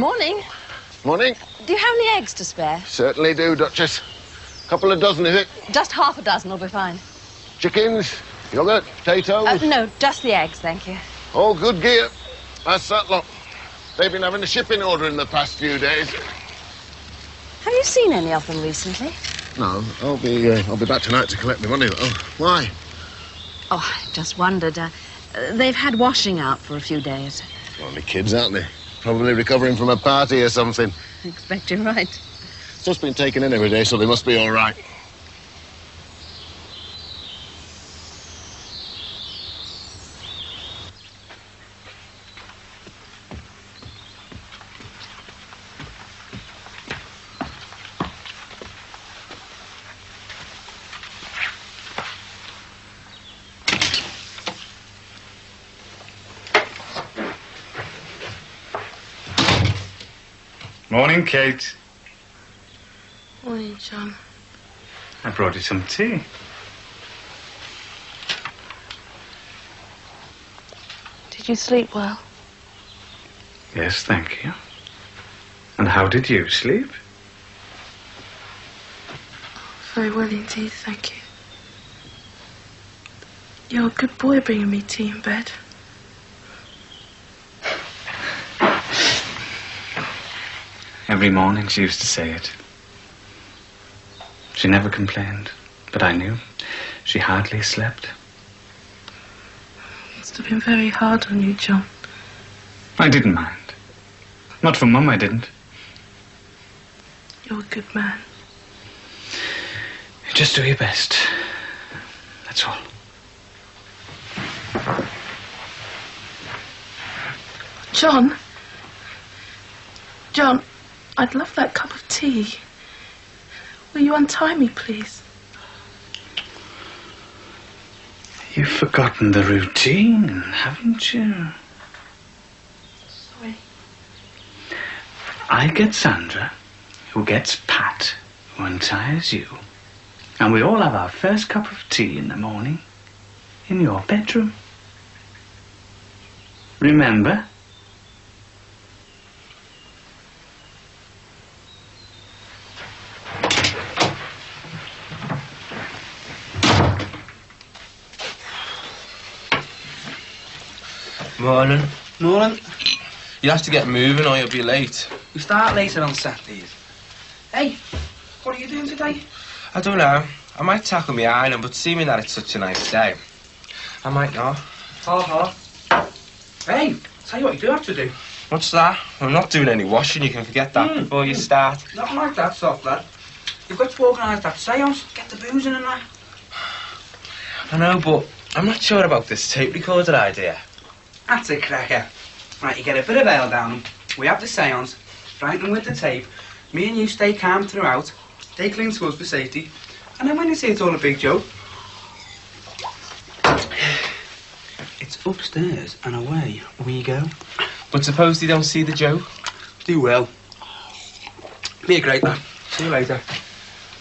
Morning. Morning. Do you have any eggs to spare? Certainly do, Duchess. Couple of dozen, is it? Just half a dozen will be fine. Chickens, yoghurt, potatoes? No, just the eggs, thank you. All good gear. That's that lot. They've been having a shipping order in the past few days. Have you seen any of them recently? No, I'll be back tonight to collect my money, though. Why? Oh, I just wondered. They've had washing out for a few days. Only kids, aren't they? Probably recovering from a party or something. I expect you're right. It's just been taken in every day, so they must be all right. Morning, Kate. Morning, John. I brought you some tea. Did you sleep well? Yes, thank you. And how did you sleep? Very well indeed, thank you. You're a good boy bringing me tea in bed. Every morning she used to say it. She never complained, but I knew she hardly slept. It must have been very hard on you, John. I didn't mind. Not for Mum, I didn't. You're a good man. You just do your best. That's all. John? John, I'd love that cup of tea. Will you untie me, please? You've forgotten the routine, haven't you? Sorry. I get Sandra, who gets Pat, who unties you. And we all have our first cup of tea in the morning in your bedroom. Remember? Morning. Morning. You'll have to get moving or you'll be late. We start later on Saturdays. Hey, what are you doing today? I don't know. I might tackle my ironing, but seeming that it's such a nice day, I might not. Half. Hey, tell you what you do have to do. What's that? I'm not doing any washing. You can forget that before you start. Nothing like that, soft lad. You've got to organise that seance, get the booze in and that. I know, but I'm not sure about this tape recorder idea. That's a cracker. Right, you get a bit of ale down, we have the seance, frighten with the tape, me and you stay calm throughout, stay clean to us for safety, and then when you see it's all a big joke, it's upstairs and away we go. But suppose they don't see the joke? They will. Be a great lad. See you later.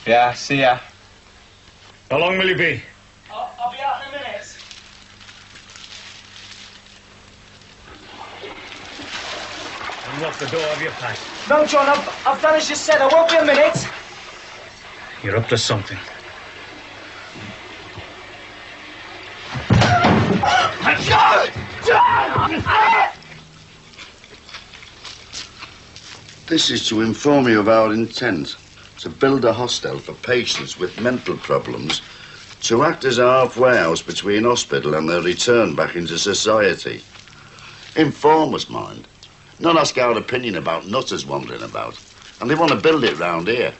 Yeah, see ya. How long will you be? I'll be out in a minute. Unlock the door of your pack. No, John, I've done as you said. I won't be a minute. You're up to something. This is to inform you of our intent to build a hostel for patients with mental problems to act as a halfway house between hospital and their return back into society. Informers, mind. Not ask our opinion about nutters wandering about. And they want to build it round here.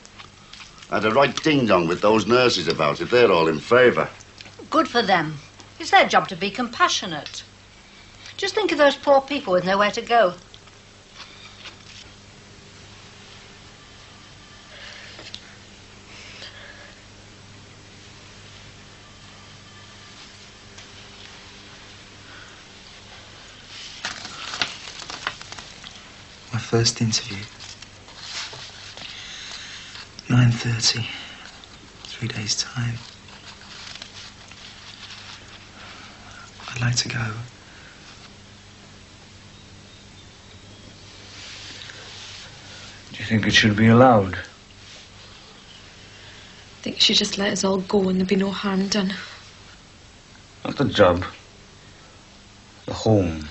I had a right ding-dong with those nurses about it. They're all in favour. Good for them. It's their job to be compassionate. Just think of those poor people with nowhere to go. My first interview. 9:30. 3 days' time. I'd like to go. think it should be allowed? I think you should just let us all go and there'd be no harm done. Not the job. The home.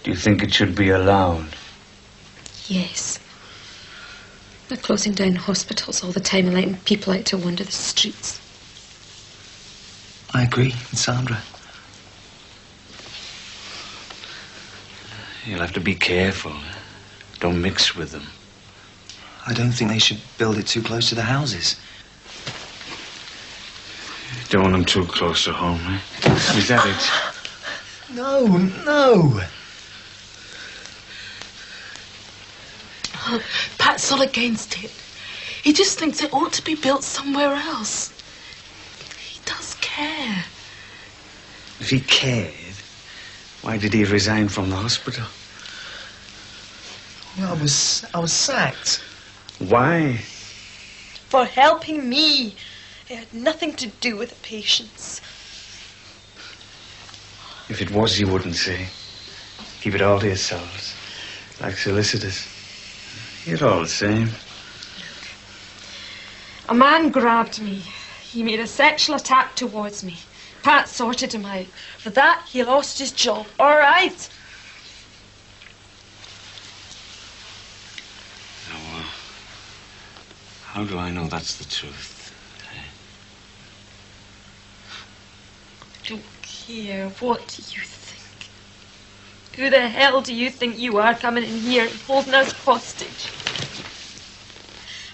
Do you think it should be allowed? Yes. They're closing down hospitals all the time and letting people out to wander the streets. I agree with Sandra. You'll have to be careful. Don't mix with them. I don't think they should build it too close to the houses. Don't want them too close to home, eh? Is that it? No, no. Pat's not against it. He just thinks it ought to be built somewhere else. He does care. If he cared, why did he resign from the hospital? Well, I was sacked. Why? For helping me. It had nothing to do with the patients. If it was, you wouldn't say. Keep it all to yourselves. Like solicitors. You're all the same. A man grabbed me. He made a sexual attack towards me. Pat sorted him out. For that, he lost his job. All right. Now, how do I know that's the truth? I don't care. What do you think? Who the hell do you think you are coming in here and holding us hostage?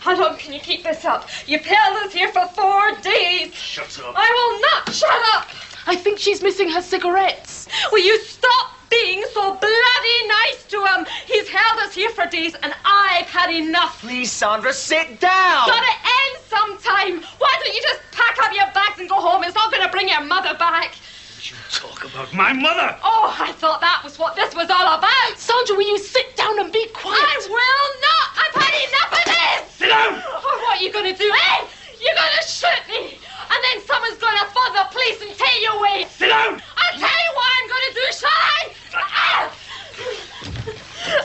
How long can you keep this up? You've held us here for 4 days. Shut up. I will not shut up. I think she's missing her cigarettes. Will you stop being so bloody nice to him? He's held us here for days and I've had enough. Please, Sandra, sit down. Gotta end sometime. Why don't you just pack up your bags and go home? It's not gonna bring your mother back. You talk about my mother. Oh, I thought that was what this was all about. Sandra, will you sit down and be quiet? I will not. I've had enough of this. Sit down. Oh, what are you gonna do, eh? You're gonna shoot me. And then someone's gonna phone the police and take you away. Sit down. I'll tell you what I'm gonna do, shall I?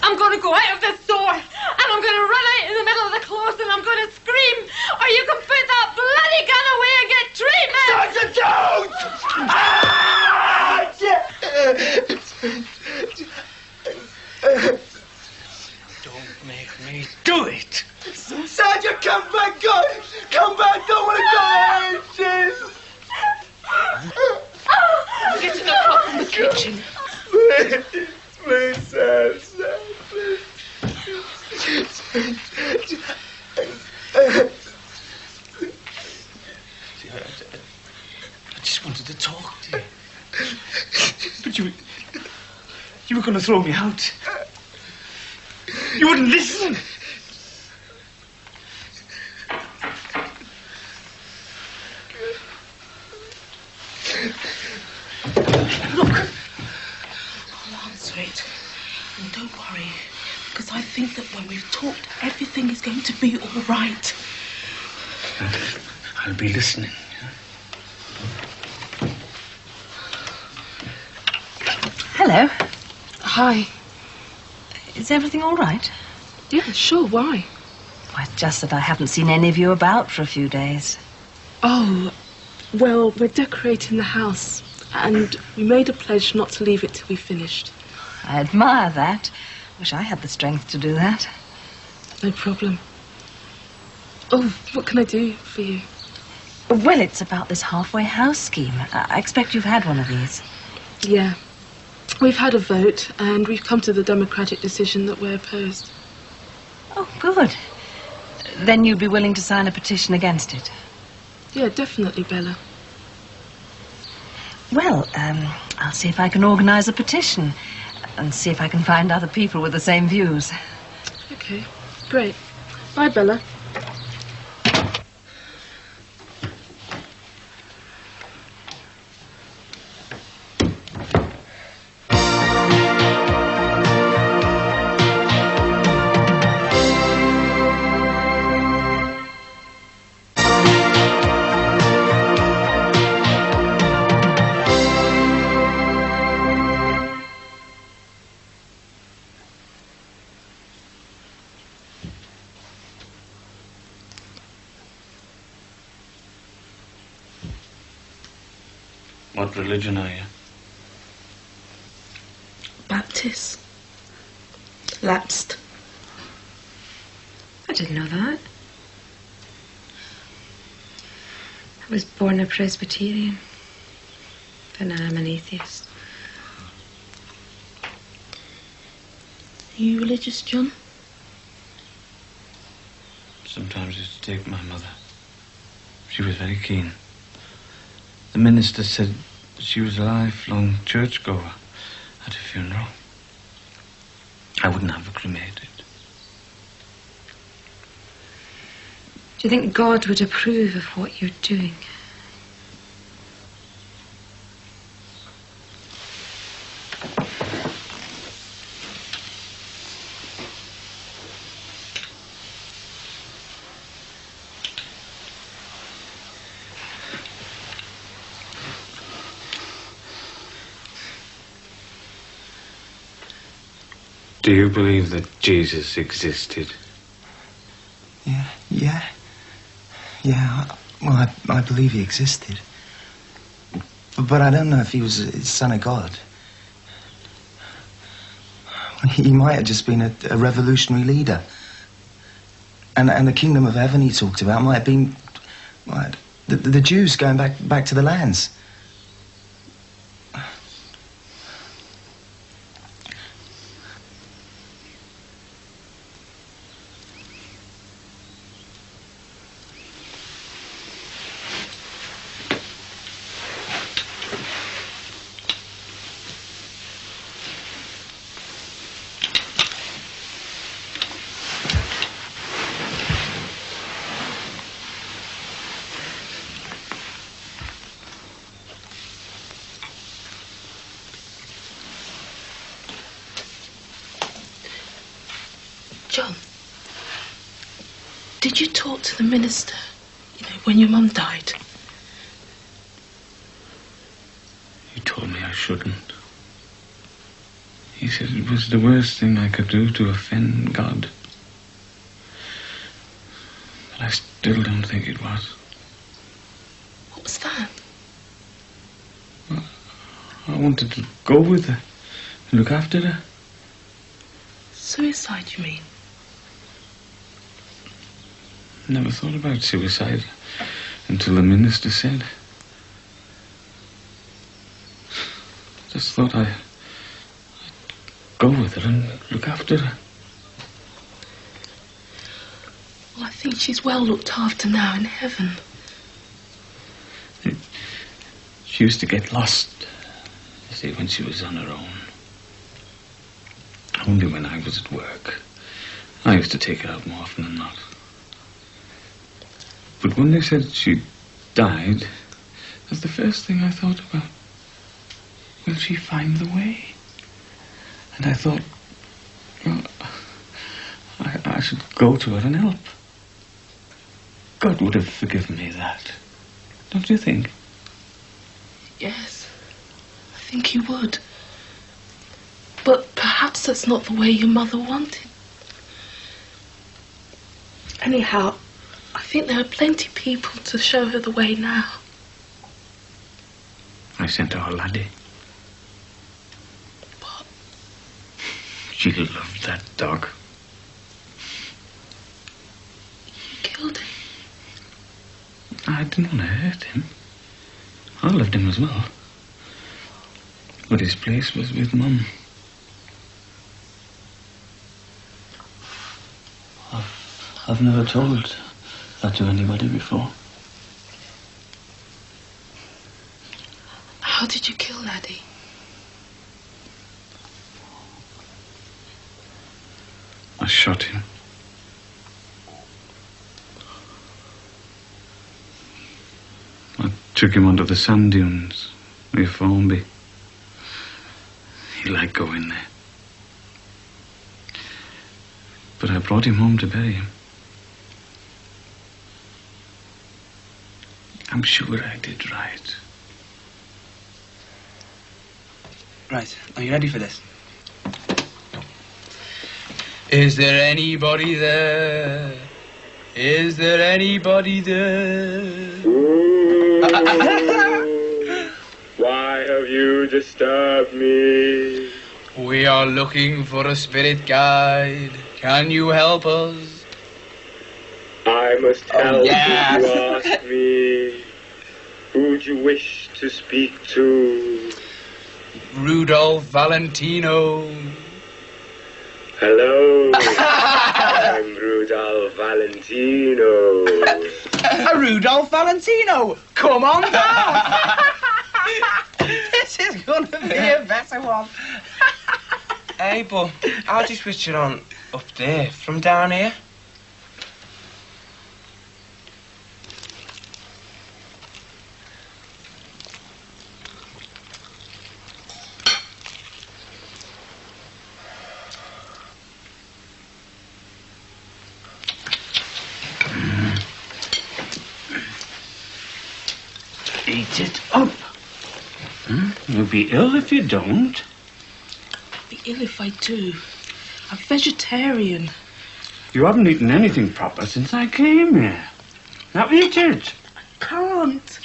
I'm gonna go out of this door and I'm gonna run out in the middle of the close and I'm gonna scream, or you can put that bloody gun away and get treatment. Don't make me do it. Sandra, come back, God. Come back, don't want to go. Get to the pot from the kitchen. Please, Sandra. I just wanted to talk to you. But you were going to throw me out. You wouldn't listen. Look, I'll answer it. And don't worry, because I think that when we've talked, everything is going to be all right. I'll be listening. Hello. Hi. Is everything all right? Yeah, sure, why? Well, it's just that I haven't seen any of you about for a few days. Oh, well, we're decorating the house, and we made a pledge not to leave it till we finished. I admire that. Wish I had the strength to do that. No problem. Oh, what can I do for you? Well, it's about this halfway house scheme. I expect you've had one of these. Yeah. We've had a vote, and we've come to the democratic decision that we're opposed. Oh, good. Then you'd be willing to sign a petition against it? Yeah, definitely, Bella. Well, I'll see if I can organise a petition and see if I can find other people with the same views. Okay, great. Bye, Bella. What religion are you? Baptist. Lapsed. I didn't know that. I was born a Presbyterian, but now I'm an atheist. Are you religious, John? Sometimes I used to take my mother. She was very keen. The minister said she was a lifelong churchgoer at a funeral. I wouldn't have her cremated. Do you think God would approve of what you're doing? Do you believe that Jesus existed? Yeah, well, I believe he existed. But I don't know if he was a son of God. He might have just been a revolutionary leader. And the kingdom of heaven he talked about might have been the Jews going back to the lands. John, did you talk to the minister, when your mum died? He told me I shouldn't. He said it was the worst thing I could do to offend God. But I still don't think it was. What was that? Well, I wanted to go with her and look after her. Suicide, you mean? Never thought about suicide until the minister said. Just thought I'd go with her and look after her. Well, I think she's well looked after now in heaven. She used to get lost, you see, when she was on her own. Only when I was at work. I used to take her out more often than not. But when they said she died, that's the first thing I thought about. Will she find the way? And I thought, well, I should go to her and help. God would have forgiven me that. Don't you think? Yes, I think he would. But perhaps that's not the way your mother wanted. Anyhow, I think there are plenty of people to show her the way now. I sent her a laddie. What? She loved that dog. You killed him? I didn't want to hurt him. I loved him as well. But his place was with Mum. I've never told that to anybody before. How did you kill Laddie? I shot him. I took him onto the sand dunes near Formby. He liked going there. But I brought him home to bury him. I'm sure I did right. Right, are you ready for this? Is there anybody there? Is there anybody there? you disturbed me? We are looking for a spirit guide. Can you help us? I must help yes. if you ask me. Who do you wish to speak to? Rudolph Valentino. Hello. I'm Rudolph Valentino. Rudolph Valentino, come on down. This is going to be a better one. Hey, but how do you switch it on up there from down here? Eat it up. You'll be ill if you don't. I'll be ill if I do. I'm vegetarian. You haven't eaten anything proper since I came here. Now eat it. Can't.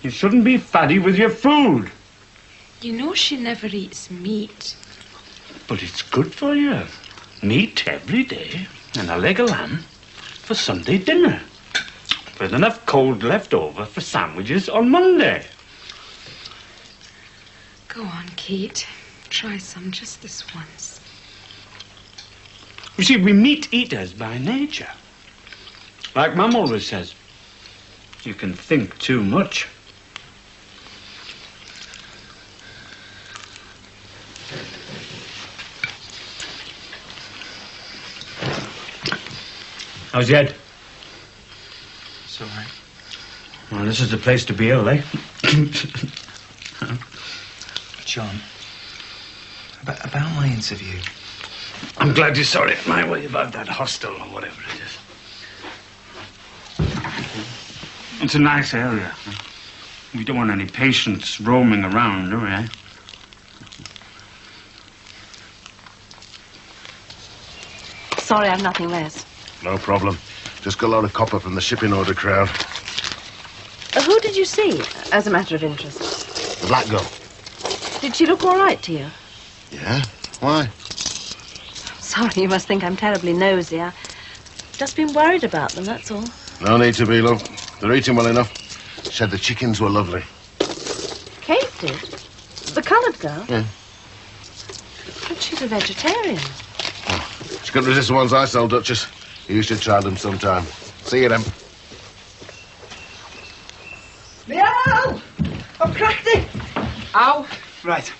You shouldn't be fatty with your food. You know she never eats meat. But it's good for you. Meat every day and a leg of lamb for Sunday dinner. With enough cold left over for sandwiches on Monday. Go on, Kate. Try some just this once. You see, we meat eaters by nature. Like Mum always says, you can think too much. How's your head? It's all right. Well, this is the place to be ill, eh? John, about my interview. I'm glad you're sorry at my way about that hostel or whatever it is. It's a nice area. We don't want any patients roaming around, do we, eh? Sorry, I've nothing less. No problem. Just got a load of copper from the shipping order crowd. Who did you see, as a matter of interest? The black girl. Did she look all right to you? Yeah? Why? Sorry, you must think I'm terribly nosy. I've just been worried about them, that's all. No need to be, love. They're eating well enough. Said the chickens were lovely. Kate did? The coloured girl? Yeah. But she's a vegetarian. Oh, she couldn't resist the ones I sell, Duchess. You should try them sometime. See you then. Meow! I've cracked it! Ow! Right.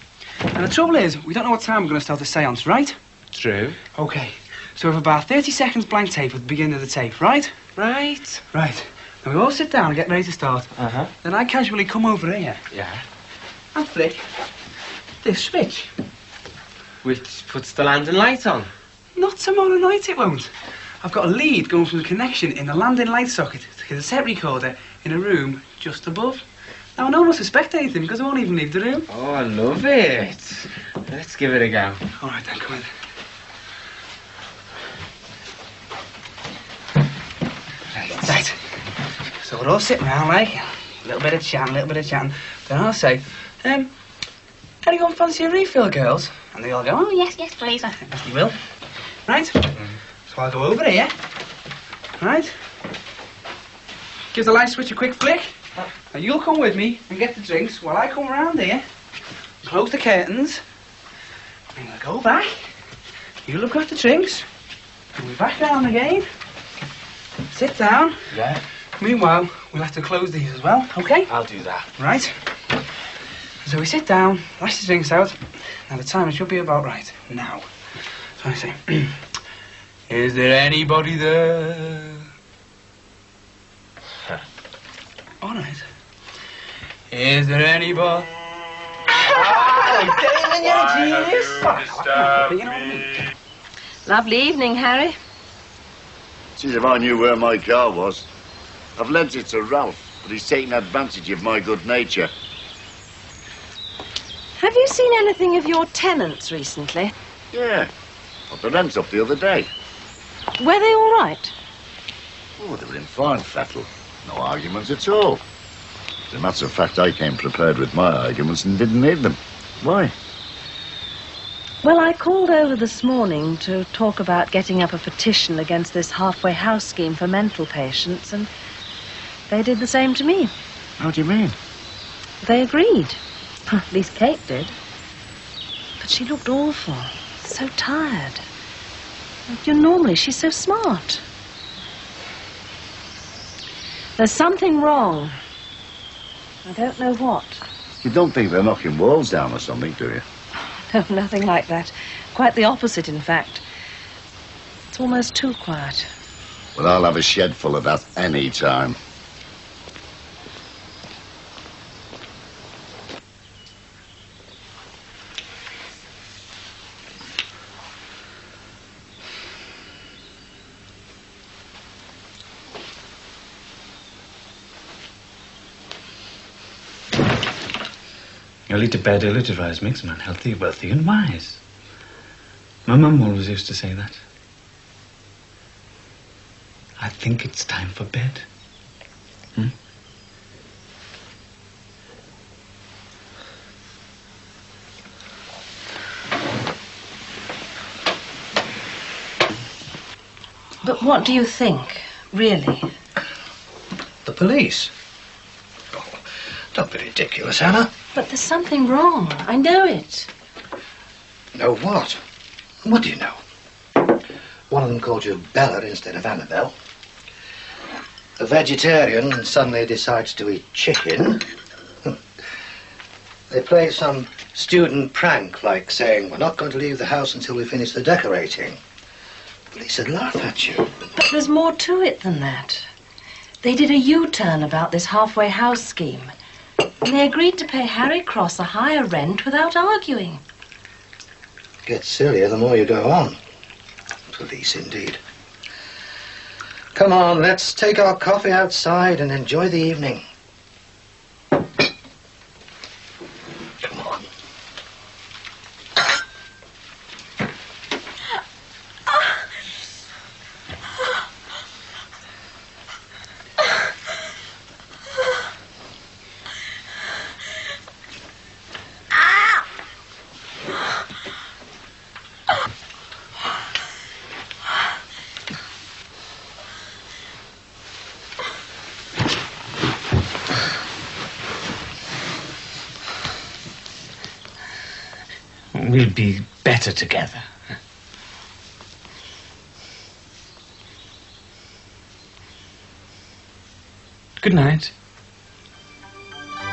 And the trouble is, we don't know what time we're going to start the seance, right? True. Okay. So we have about 30 seconds blank tape at the beginning of the tape, right? Right. Right. Now we all sit down and get ready to start. Uh-huh. Then I casually come over here Yeah. and flick this switch. Which puts the landing light on. Not tomorrow night, it won't. I've got a lead going from the connection in the landing light socket to the tape recorder in a room just above. Now, no one will suspect anything because I won't even leave the room. Oh, I love it. Let's give it a go. All right, then, come in. Right. So we're all sitting around, like, a little bit of chatting. Then I'll say, anyone fancy a refill, girls? And they all go, oh, yes, please. Yes, they will. Right? So I'll go over here. Right? Give the light switch a quick flick. Now you'll come with me and get the drinks while I come round here, close the curtains, and we'll go back. You look at the drinks, and we're back down again. Sit down. Yeah. Meanwhile, we'll have to close these as well, okay? I'll do that. Right. So we sit down, lash the drinks out. Now the timer should be about right. Now. So I say, is there anybody there? All right. Is there anybody? Damon, you're a genius. Lovely evening, Harry. See, if I knew where my car was. I've lent it to Ralph, but he's taking advantage of my good nature. Have you seen anything of your tenants recently? Yeah. Got the rent up the other day. Were they all right? Oh, they were in fine fettle. No arguments at all. As a matter of fact, I came prepared with my arguments and didn't need them. Why? Well, I called over this morning to talk about getting up a petition against this halfway house scheme for mental patients, and they did the same to me. How do you mean? They agreed. At least Kate did. But she looked awful. So tired. Normally, she's so smart. There's something wrong. I don't know what. You don't think they're knocking walls down or something, do you? No, nothing like that. Quite the opposite, in fact. It's almost too quiet. Well, I'll have a shed full of that any time. Early to bed, early to rise makes a man healthy, wealthy, and wise. My mum always used to say that. I think it's time for bed. But what do you think, really? The police? Oh, don't be ridiculous, Anna. But there's something wrong. I know it. Know what? What do you know? One of them called you Bella instead of Annabelle. A vegetarian and suddenly decides to eat chicken. They play some student prank, like saying, we're not going to leave the house until we finish the decorating. Police would laugh at you. But there's more to it than that. They did a U-turn about this halfway house scheme. And they agreed to pay Harry Cross a higher rent without arguing. Gets sillier the more you go on. Police, indeed. Come on, let's take our coffee outside and enjoy the evening. Come on. We'll be better together. Good night.